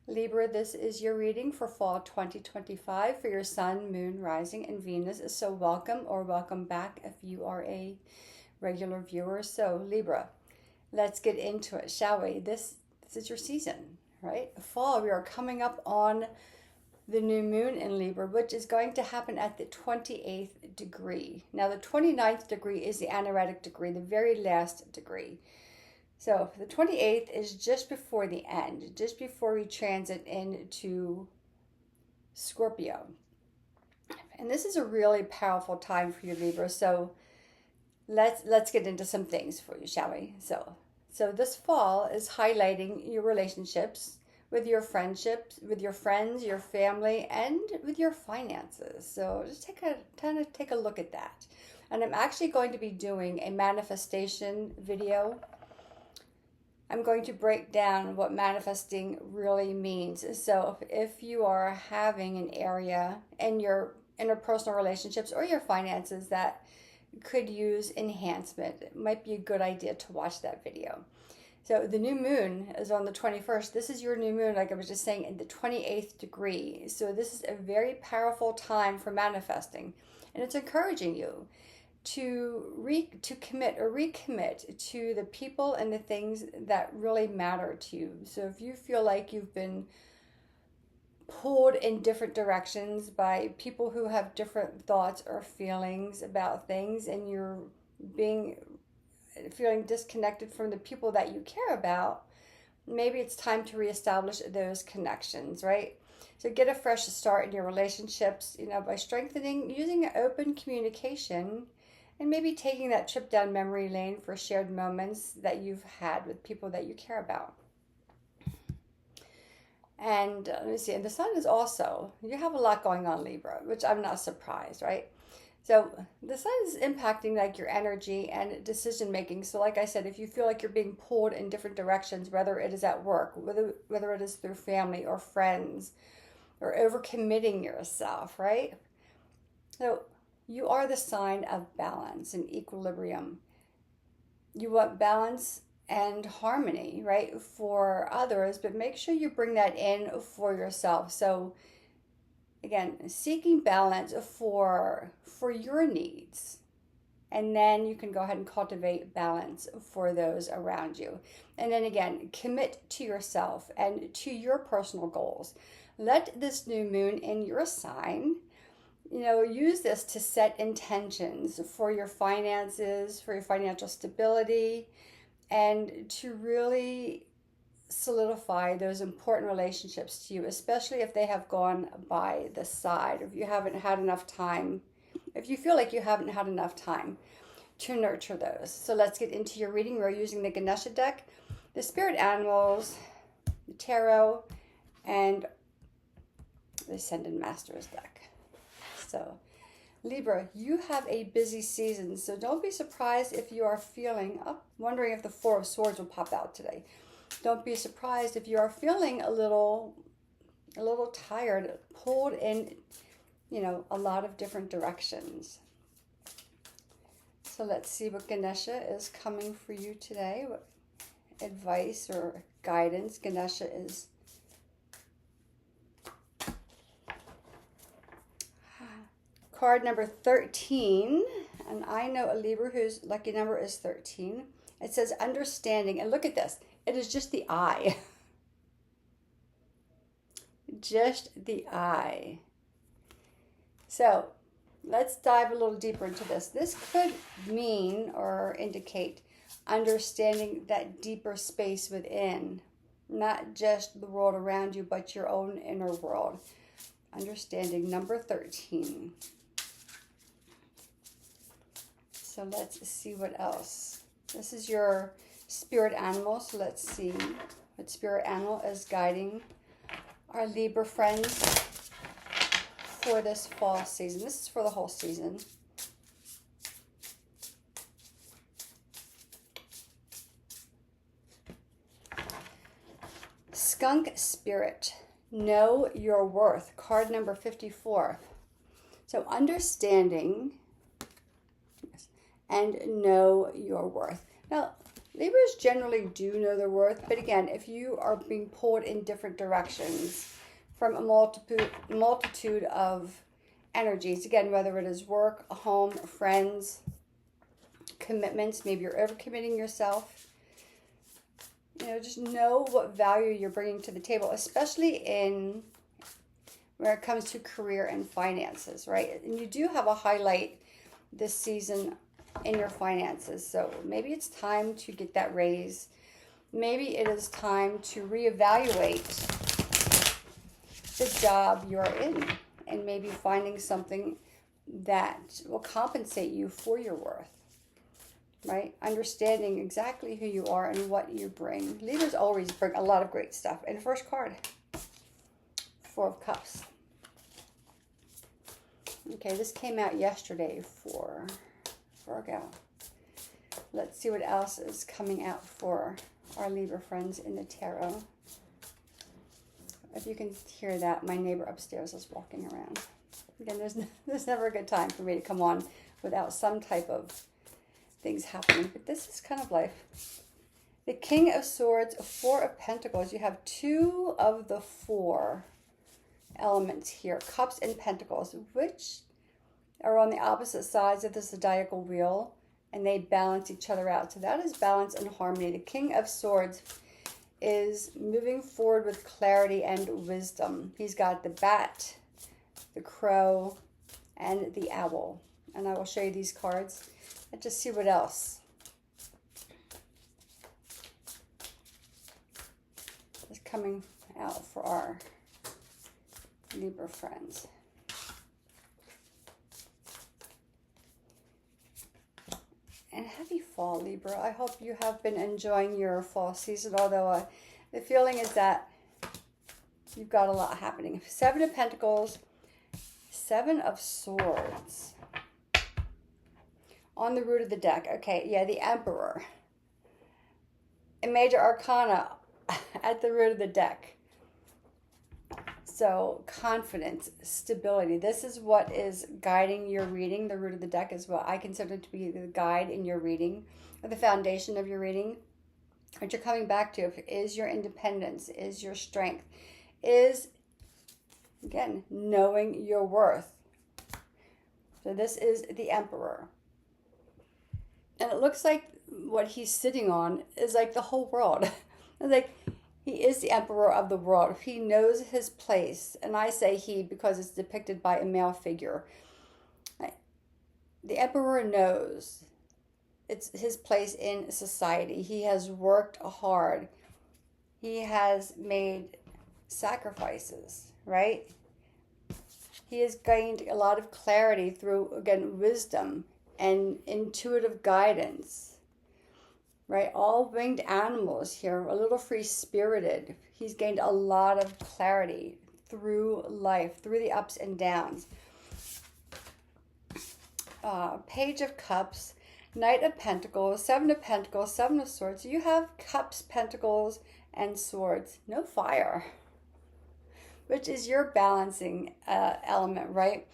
Libra, this is your reading for fall 2025 for your sun, moon, rising, and Venus. So welcome or welcome back if you are a regular viewer. So Libra, let's get into it, shall we? This is your season, right? Fall, we are coming up on the new moon in Libra, which is going to happen at the 28th degree. Now, the 29th degree is the anaretic degree, the very last degree. So the 28th is just before the end, just before we transit into Scorpio. And this is a really powerful time for you, Libra. So let's get into some things for you, shall we? So this fall is highlighting your relationships with your friendships, with your friends, your family, and with your finances. So just take a look at that. And I'm actually going to be doing a manifestation video. I'm going to break down what manifesting really means. So if you are having an area in your interpersonal relationships or your finances that could use enhancement, it might be a good idea to watch that video. So the new moon is on the 21st. This is your new moon, like I was just saying, in the 28th degree. So this is a very powerful time for manifesting. And it's encouraging you to recommit to the people and the things that really matter to you. So if you feel like you've been pulled in different directions by people who have different thoughts or feelings about things, and you're feeling disconnected from the people that you care about, maybe it's time to reestablish those connections, right? So get a fresh start in your relationships, by using open communication, and maybe taking that trip down memory lane for shared moments that you've had with people that you care about. And let me see, and the sun is also, you have a lot going on, Libra, which I'm not surprised, right? So the sun is impacting like your energy and decision making. So like I said, if you feel like you're being pulled in different directions, whether it is at work, whether it is through family or friends, or overcommitting yourself, right? So you are the sign of balance and equilibrium. You want balance and harmony, right, for others, but make sure you bring that in for yourself. So again, seeking balance for your needs. And then you can go ahead and cultivate balance for those around you. And then again, commit to yourself and to your personal goals. Let this new moon in your sign, use this to set intentions for your finances, for your financial stability, and to really solidify those important relationships to you, especially if they have gone by the side, if you haven't had enough time, if you feel like you haven't had enough time to nurture those. So let's get into your reading. We're using the Ganesha deck, the spirit animals, the tarot, and the Ascended Masters deck. So Libra, you have a busy season, so don't be surprised if you are feeling, wondering if the Four of Swords will pop out today. Don't be surprised if you are feeling a little tired, pulled in, a lot of different directions. So let's see what Ganesha is coming for you today. What advice or guidance Ganesha is. Card number 13, and I know a Libra whose lucky number is 13. It says understanding, and look at this. It is just the I. Just the I. So let's dive a little deeper into this. This could mean or indicate understanding that deeper space within, not just the world around you, but your own inner world. Understanding number 13. So let's see what else. This is your spirit animal. So let's see what spirit animal is guiding our Libra friends for this fall season. This is for the whole season. Skunk spirit. Know your worth. Card number 54. So understanding and know your worth. Now, Libras generally do know their worth, but again, if you are being pulled in different directions from a multitude of energies, again, whether it is work, home, friends, commitments, maybe you're overcommitting yourself, just know what value you're bringing to the table, especially in when it comes to career and finances, right? And you do have a highlight this season in your finances. So maybe it's time to get that raise. Maybe it is time to reevaluate the job you're in and maybe finding something that will compensate you for your worth, right? Understanding exactly who you are and what you bring. Libras always bring a lot of great stuff. And first card, Four of Cups. Okay, this came out yesterday for Virgo. Let's see what else is coming out for our Libra friends in the tarot. If you can hear that, my neighbor upstairs is walking around. Again, there's never a good time for me to come on without some type of things happening. But this is kind of life. The King of Swords, Four of Pentacles. You have two of the four elements here. Cups and Pentacles, which are on the opposite sides of the zodiacal wheel, and they balance each other out. So that is balance and harmony. The King of Swords is moving forward with clarity and wisdom. He's got the bat, the crow, and the owl. And I will show you these cards and just see what else is coming out for our Libra friends. And happy fall, Libra. I hope you have been enjoying your fall season, although the feeling is that you've got a lot happening. Seven of Pentacles, Seven of Swords. On the root of the deck. Okay, yeah, the Emperor. A major arcana at the root of the deck. So confidence, stability. This is what is guiding your reading. The root of the deck is what I consider to be the guide in your reading, or the foundation of your reading. What you're coming back to is your independence, is your strength, is, again, knowing your worth. So this is the Emperor. And it looks like what he's sitting on is like the whole world. It's like, he is the emperor of the world. He knows his place. And I say he because it's depicted by a male figure. The emperor knows it's his place in society. He has worked hard. He has made sacrifices, right? He has gained a lot of clarity through, again, wisdom and intuitive guidance. Right, all winged animals here, a little free-spirited. He's gained a lot of clarity through life, through the ups and downs. Page of Cups, Knight of Pentacles, Seven of Pentacles, Seven of Swords. You have Cups, Pentacles, and Swords. No fire, which is your balancing element, right?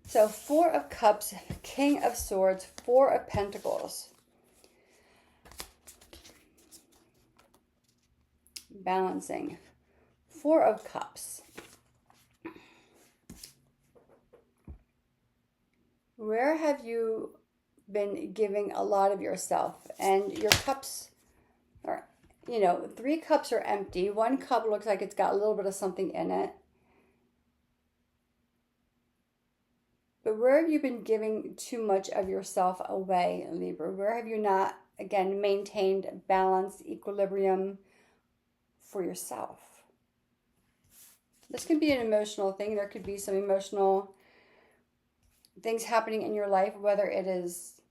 So Four of Cups, King of Swords, Four of Pentacles. Balancing. Four of Cups. Where have you been giving a lot of yourself? And your cups are, three cups are empty. One cup looks like it's got a little bit of something in it. But where have you been giving too much of yourself away, Libra? Where have you not, again, maintained balance, equilibrium for yourself? This can be an emotional thing. There could be some emotional things happening in your life, whether it is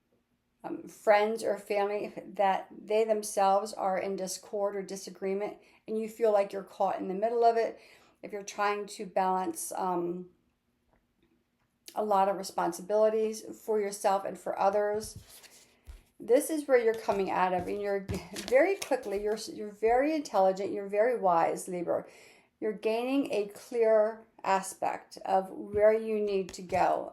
friends or family, that they themselves are in discord or disagreement, and you feel like you're caught in the middle of it. If you're trying to balance a lot of responsibilities for yourself and for others, this is where you're coming out of, and you're very quickly, you're very intelligent, you're very wise, Libra. You're gaining a clear aspect of where you need to go.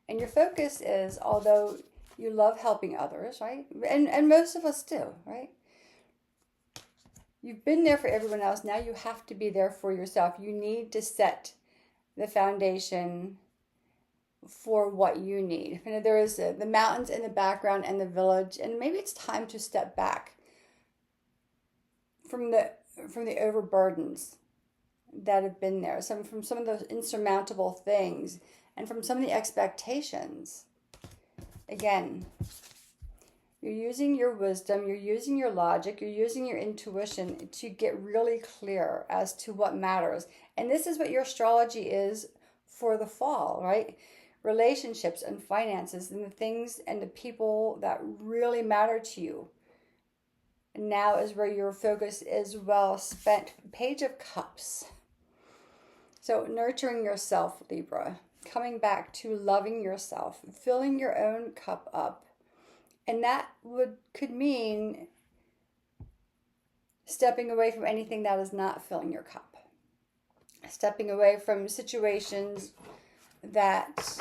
And your focus is, although You love helping others, right? And most of us do, right? You've been there for everyone else. Now you have to be there for yourself. You need to set the foundation for what you need. You know, there is the mountains in the background and the village, and maybe it's time to step back from the overburdens that have been there, from some of those insurmountable things, and from some of the expectations. Again, you're using your wisdom, you're using your logic, you're using your intuition to get really clear as to what matters. And this is what your astrology is for the fall, right? Relationships and finances and the things and the people that really matter to you. And now is where your focus is well spent. Page of Cups. So nurturing yourself, Libra. Coming back to loving yourself. Filling your own cup up. And that could mean stepping away from anything that is not filling your cup. Stepping away from situations that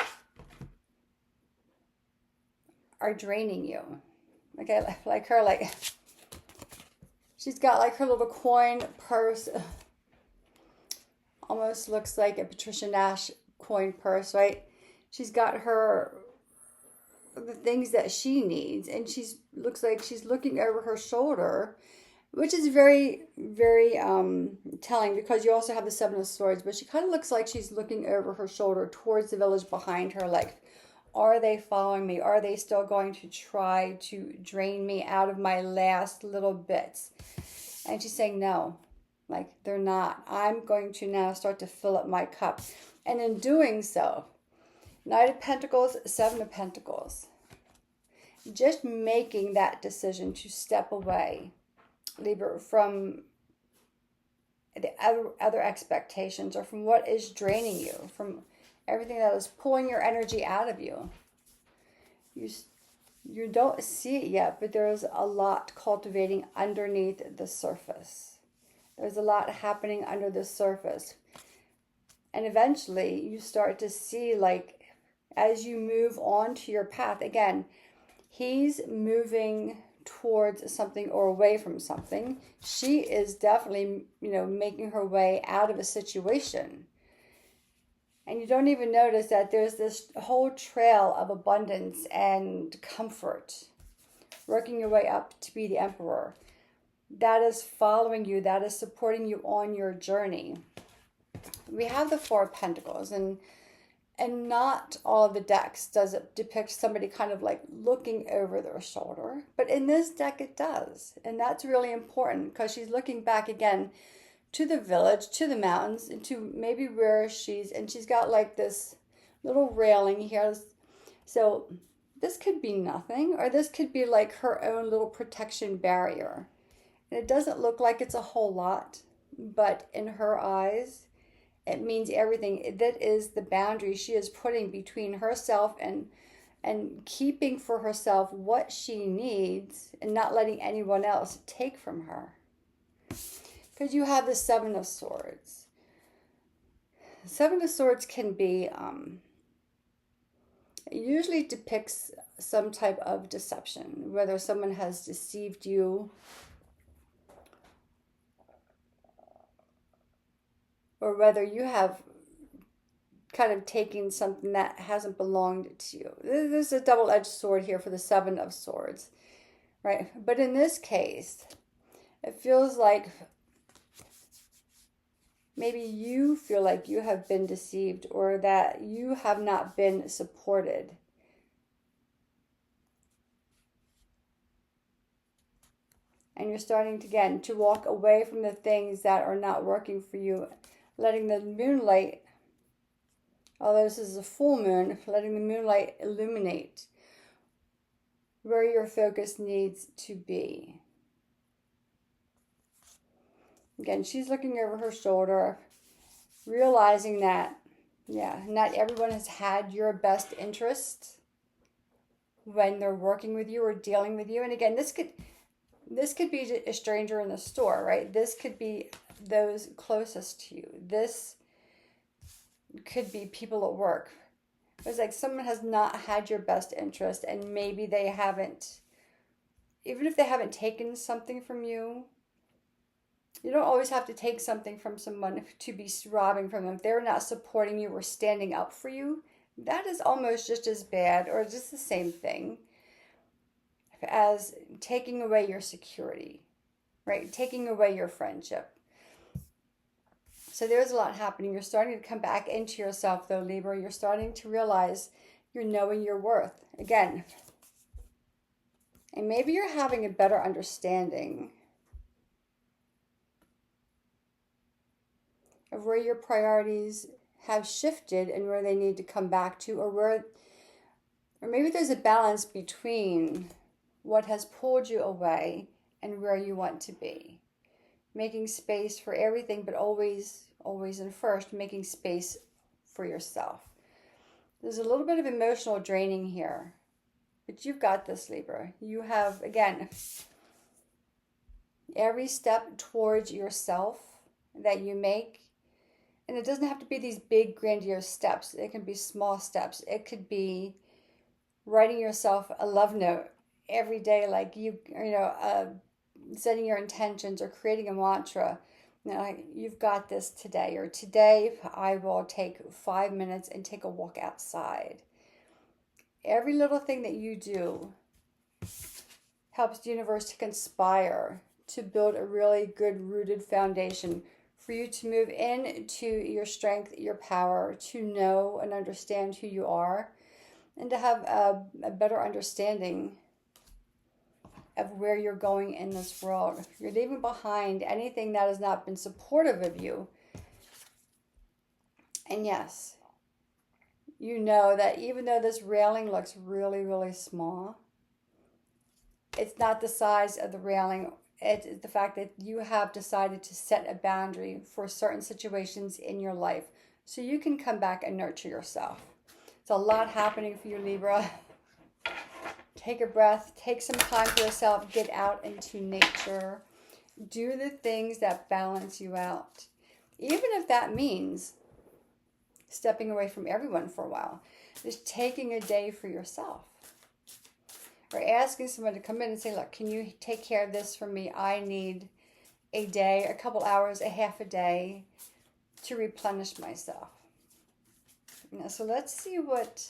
are draining you. Okay, like her, like she's got like her little coin purse. Almost looks like a Patricia Nash coin purse, right? She's got the things that she needs, and looks like she's looking over her shoulder, which is very, very telling, because you also have the Seven of Swords, but she kind of looks like she's looking over her shoulder towards the village behind her, like, are they following me? Are they still going to try to drain me out of my last little bits? And she's saying no, like, they're not. I'm going to now start to fill up my cup. And in doing so, Knight of Pentacles, Seven of Pentacles. Just making that decision to step away, Libra, from the other expectations, or from what is draining you, from everything that is pulling your energy out of you. You don't see it yet, but there's a lot cultivating underneath the surface. There's a lot happening under the surface. And eventually you start to see, like, as you move on to your path, again, he's moving towards something or away from something. She is definitely, making her way out of a situation. And you don't even notice that there's this whole trail of abundance and comfort, working your way up to be the Emperor. That is following you, that is supporting you on your journey. We have the Four of Pentacles, and not all of the decks does it depict somebody kind of like looking over their shoulder. But in this deck it does. And that's really important, because she's looking back again to the village, to the mountains, and to maybe where she's got like this little railing here. So this could be nothing, or this could be like her own little protection barrier. And it doesn't look like it's a whole lot, but in her eyes, it means everything. That is the boundary she is putting between herself and keeping for herself what she needs, and not letting anyone else take from her. Because you have the Seven of Swords. The Seven of Swords can be, it usually depicts some type of deception, whether someone has deceived you, or whether you have kind of taken something that hasn't belonged to you. There's a double-edged sword here for the Seven of Swords, right? But in this case, it feels like maybe you feel like you have been deceived, or that you have not been supported. And you're starting to, again, to walk away from the things that are not working for you, letting the moonlight, although this is a full moon, letting the moonlight illuminate where your focus needs to be. Again, she's looking over her shoulder, realizing that, not everyone has had your best interest when they're working with you or dealing with you. And again, this could be a stranger in the store, right? This could be those closest to you. This could be people at work. It's like someone has not had your best interest, and maybe they haven't, even if they haven't taken something from you, you don't always have to take something from someone to be robbing from them. If they're not supporting you or standing up for you, that is almost just as bad or just the same thing as taking away your security, right? Taking away your friendship. So there's a lot happening. You're starting to come back into yourself, though, Libra. You're starting to realize you're knowing your worth again. And maybe you're having a better understanding of where your priorities have shifted and where they need to come back to, or maybe there's a balance between what has pulled you away and where you want to be. Making space for everything, but always and first, making space for yourself. There's a little bit of emotional draining here, but you've got this, Libra. You have, again, every step towards yourself that you make, and it doesn't have to be these big, grandiose steps. It can be small steps. It could be writing yourself a love note every day, like setting your intentions or creating a mantra. Like, you've got this today, or today I will take 5 minutes and take a walk outside. Every little thing that you do helps the universe to conspire to build a really good rooted foundation for you to move into your strength, your power, to know and understand who you are, and to have a better understanding of where you're going in this world. You're leaving behind anything that has not been supportive of you. And yes, you know that even though this railing looks really, really small, it's not the size of the railing. It's the fact that you have decided to set a boundary for certain situations in your life so you can come back and nurture yourself. It's a lot happening for you, Libra. Take a breath, take some time for yourself, get out into nature, do the things that balance you out. Even if that means stepping away from everyone for a while, just taking a day for yourself. Or asking someone to come in and say, look, can you take care of this for me? I need a day, a couple hours, a half a day to replenish myself. So let's see what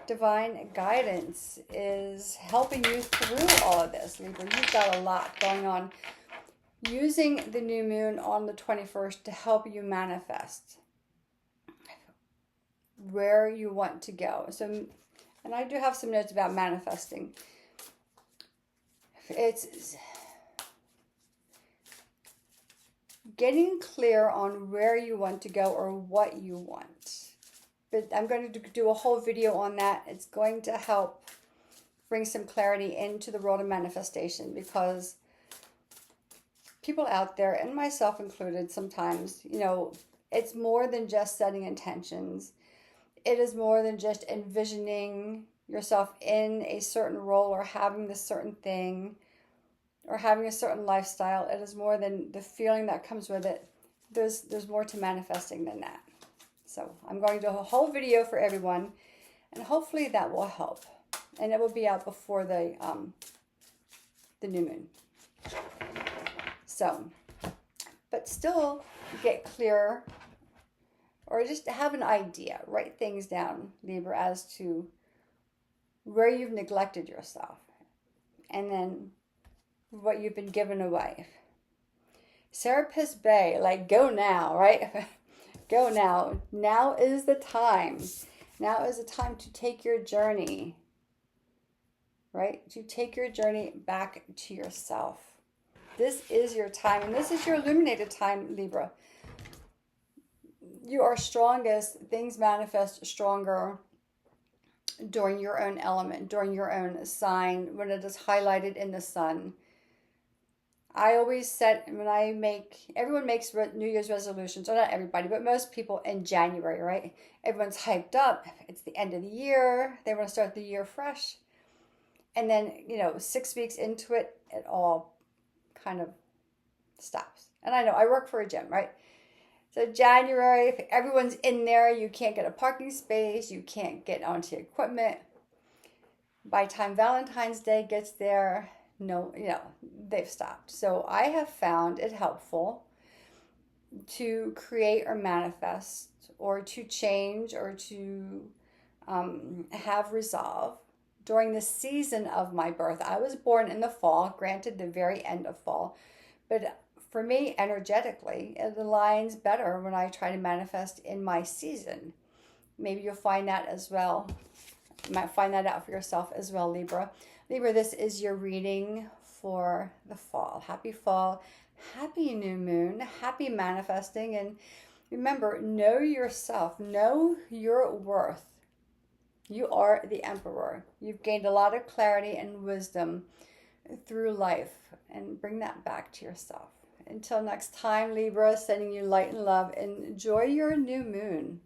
divine guidance is helping you through all of this, Libra. You've got a lot going on. Using the new moon on the 21st to help you manifest where you want to go. So, and I do have some notes about manifesting. It's getting clear on where you want to go or what you want. But I'm going to do a whole video on that. It's going to help bring some clarity into the world of manifestation, because people out there, and myself included sometimes, it's more than just setting intentions. It is more than just envisioning yourself in a certain role or having this certain thing or having a certain lifestyle. It is more than the feeling that comes with it. There's more to manifesting than that. So I'm going to do a whole video for everyone, and hopefully that will help. And it will be out before the new moon. So, but still get clear, or just have an idea. Write things down, Libra, as to where you've neglected yourself, and then what you've been given away. Serapis Bay, like, go now, right? Go now. Now is the time. Now is the time to take your journey, right? To take your journey back to yourself. This is your time, and this is your illuminated time, Libra. You are strongest. Things manifest stronger during your own element, during your own sign, when it is highlighted in the sun. I always set, everyone makes New Year's resolutions, or not everybody, but most people in January, right? Everyone's hyped up. It's the end of the year. They want to start the year fresh. And then, 6 weeks into it, it all kind of stops. And I know I work for a gym, right? So January, if everyone's in there, you can't get a parking space, you can't get onto equipment. By the time Valentine's Day gets there, no, they've stopped. So I have found it helpful to create or manifest or to change or to have resolve during the season of my birth. I was born in the fall, granted the very end of fall, but for me, energetically, it aligns better when I try to manifest in my season. Maybe you'll find that as well. You might find that out for yourself as well, Libra. Libra, this is your reading for the fall. Happy fall, happy new moon, happy manifesting, and remember, know yourself, know your worth. You are the emperor. You've gained a lot of clarity and wisdom through life, and bring that back to yourself. Until next time, Libra, sending you light and love. Enjoy your new moon.